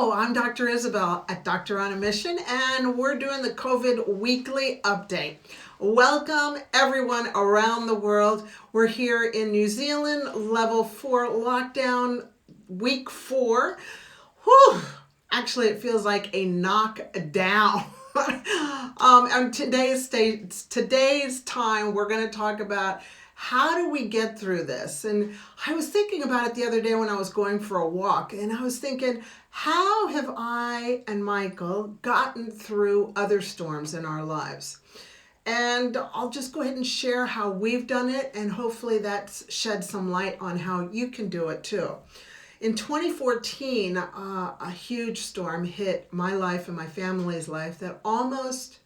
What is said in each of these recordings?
Hello, I'm Dr. Isabel at Doctoronamission, and we're doing the COVID weekly update. Welcome everyone around the world. We're here in New Zealand, level 4 lockdown, week 4. Whew, actually it feels like a knockdown. And today's time, we're going to talk about how do we get through this? And I was thinking about it the other day when I was going for a walk, and I was thinking, how have I and Michael gotten through other storms in our lives? And I'll just go ahead and share how we've done it, and hopefully that sheds some light on how you can do it too. In 2014, a huge storm hit my life and my family's life that almost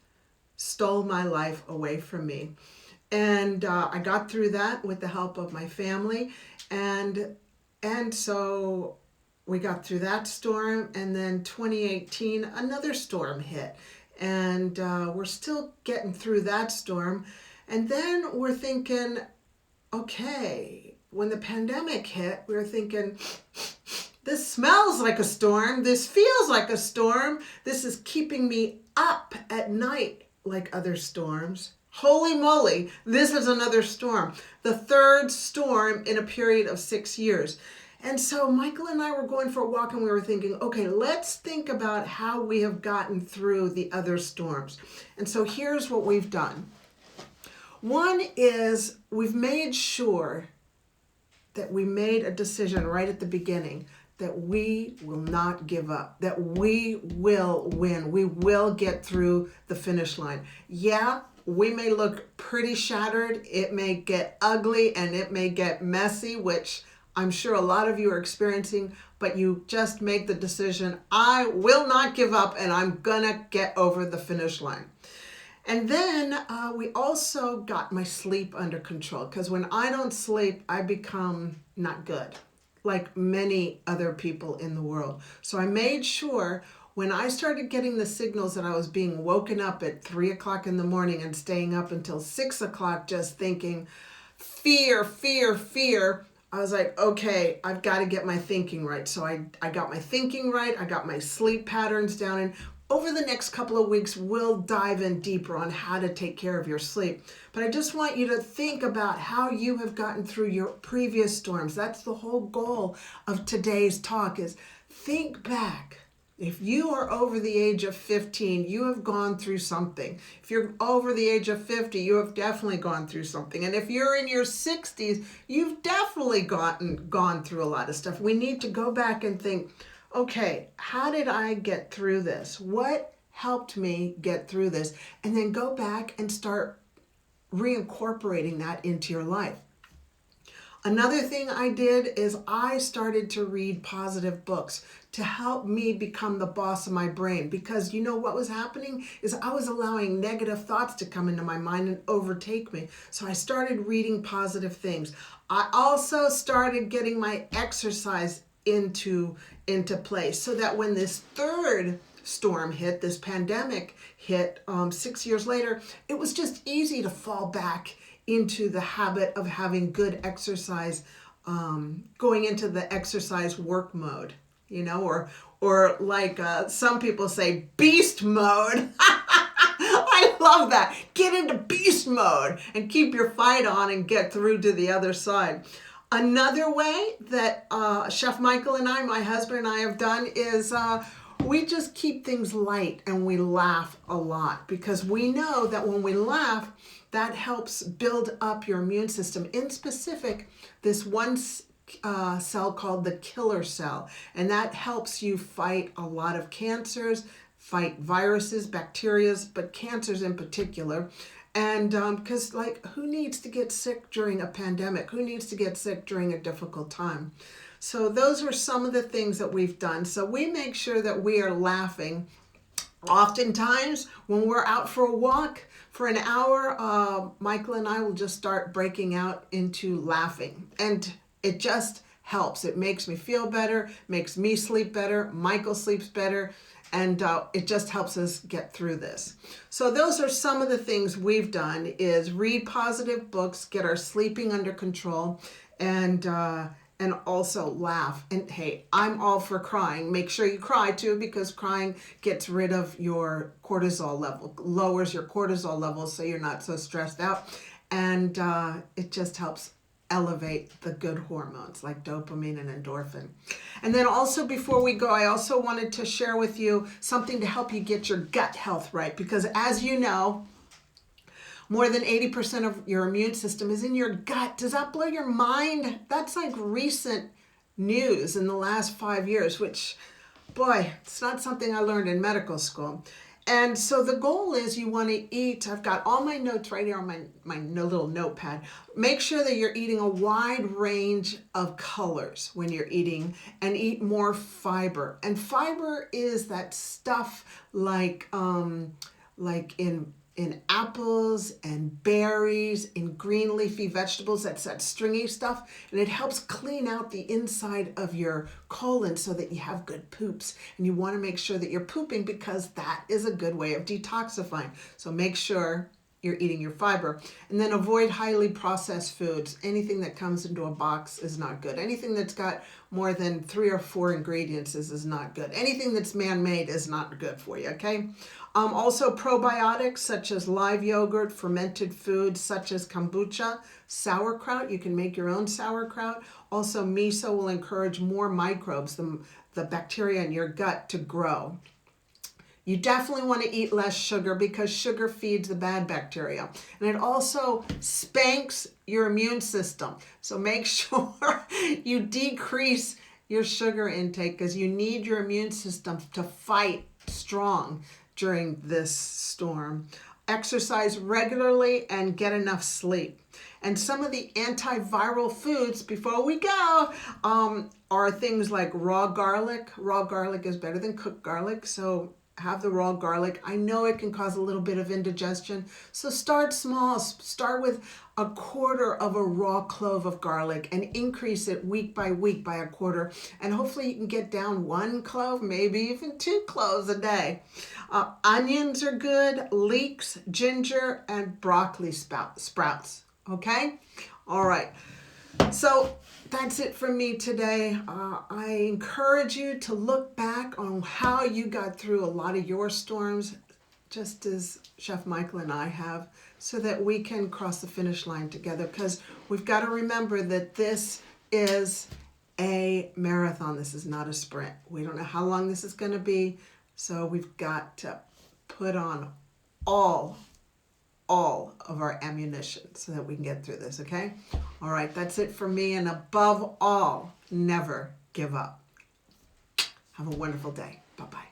stole my life away from me. And I got through that with the help of my family. And so we got through that storm. And then 2018, another storm hit. And we're still getting through that storm. And then we're thinking, okay, when the pandemic hit, we were thinking, this smells like a storm. This feels like a storm. This is keeping me up at night like other storms. Holy moly, this is another storm. The third storm in a period of 6 years. And so Michael and I were going for a walk and we were thinking, okay, let's think about how we have gotten through the other storms. And so here's what we've done. One is we've made sure that we made a decision right at the beginning that we will not give up, that we will win. We will get through the finish line. Yeah, we may look pretty shattered, it may get ugly, and it may get messy, which I'm sure a lot of you are experiencing, but you just make the decision, I will not give up, and I'm gonna get over the finish line. And then we also got my sleep under control, because when I don't sleep, I become not good, like many other people in the world. So I made sure when I started getting the signals that I was being woken up at 3 o'clock in the morning and staying up until 6 o'clock just thinking, fear, fear, fear, I was like, okay, I've got to get my thinking right. So I got my thinking right, I got my sleep patterns down, and over the next couple of weeks, we'll dive in deeper on how to take care of your sleep. But I just want you to think about how you have gotten through your previous storms. That's the whole goal of today's talk, is think back. If you are over the age of 15, you have gone through something. If you're over the age of 50, you have definitely gone through something. And if you're in your 60s, you've definitely gone through a lot of stuff. We need to go back and think, okay, how did I get through this? What helped me get through this? And then go back and start reincorporating that into your life. Another thing I did is I started to read positive books to help me become the boss of my brain, because you know what was happening is I was allowing negative thoughts to come into my mind and overtake me. So I started reading positive things. I also started getting my exercise into place, so that when this third storm hit, this pandemic hit 6 years later, it was just easy to fall back into the habit of having good exercise, going into the exercise work mode, you know, or like some people say, beast mode. I love that. Get into beast mode and keep your fight on and get through to the other side. Another way that Chef Michael and I, my husband and I, have done is we just keep things light and we laugh a lot, because we know that when we laugh, that helps build up your immune system. In specific, this one cell called the killer cell, and that helps you fight a lot of cancers, fight viruses, bacteria, but cancers in particular. And because who needs to get sick during a pandemic? Who needs to get sick during a difficult time? So those are some of the things that we've done. So we make sure that we are laughing. Oftentimes, when we're out for a walk for an hour, Michael and I will just start breaking out into laughing. And it just helps. It makes me feel better, makes me sleep better, Michael sleeps better, and it just helps us get through this. So those are some of the things we've done, is read positive books, get our sleeping under control, and and also laugh. And hey, I'm all for crying. Make sure you cry too, because crying gets rid of your cortisol level, lowers your cortisol level so you're not so stressed out. And it just helps elevate the good hormones like dopamine and endorphin. And then also, before we go, I also wanted to share with you something to help you get your gut health right, because as you know, more than 80% of your immune system is in your gut. Does that blow your mind? That's like recent news in the last 5 years, which, boy, it's not something I learned in medical school. And so the goal is you want to eat, I've got all my notes right here on my little notepad. Make sure that you're eating a wide range of colors when you're eating, and eat more fiber. And fiber is that stuff like in apples and berries, in green leafy vegetables, that's that stringy stuff, and it helps clean out the inside of your colon so that you have good poops. And you want to make sure that you're pooping, because that is a good way of detoxifying. So make sure you're eating your fiber. And then avoid highly processed foods. Anything that comes into a box is not good. Anything that's got more than 3 or 4 ingredients is not good. Anything that's man-made is not good for you, okay? Also probiotics such as live yogurt, fermented foods such as kombucha, sauerkraut. You can make your own sauerkraut. Also, miso will encourage more microbes, the bacteria in your gut, to grow. You definitely want to eat less sugar, because sugar feeds the bad bacteria. And it also spanks your immune system. So make sure you decrease your sugar intake, because you need your immune system to fight strong during this storm. Exercise regularly and get enough sleep. And some of the antiviral foods, before we go, are things like raw garlic. Raw garlic is better than cooked garlic, so have the raw garlic. I know it can cause a little bit of indigestion, so start small. Start with 1/4 of a raw clove of garlic and increase it week by week by 1/4. And hopefully you can get down 1 clove, maybe even 2 cloves a day. Onions are good, leeks, ginger, and broccoli sprouts. Okay? All right. So that's it from me today. I encourage you to look back on how you got through a lot of your storms, just as Chef Michael and I have, so that we can cross the finish line together, because we've got to remember that this is a marathon. This is not a sprint. We don't know how long this is going to be, so we've got to put on all of our ammunition so that we can get through this, okay? All right, that's it for me. And above all, never give up. Have a wonderful day. Bye-bye.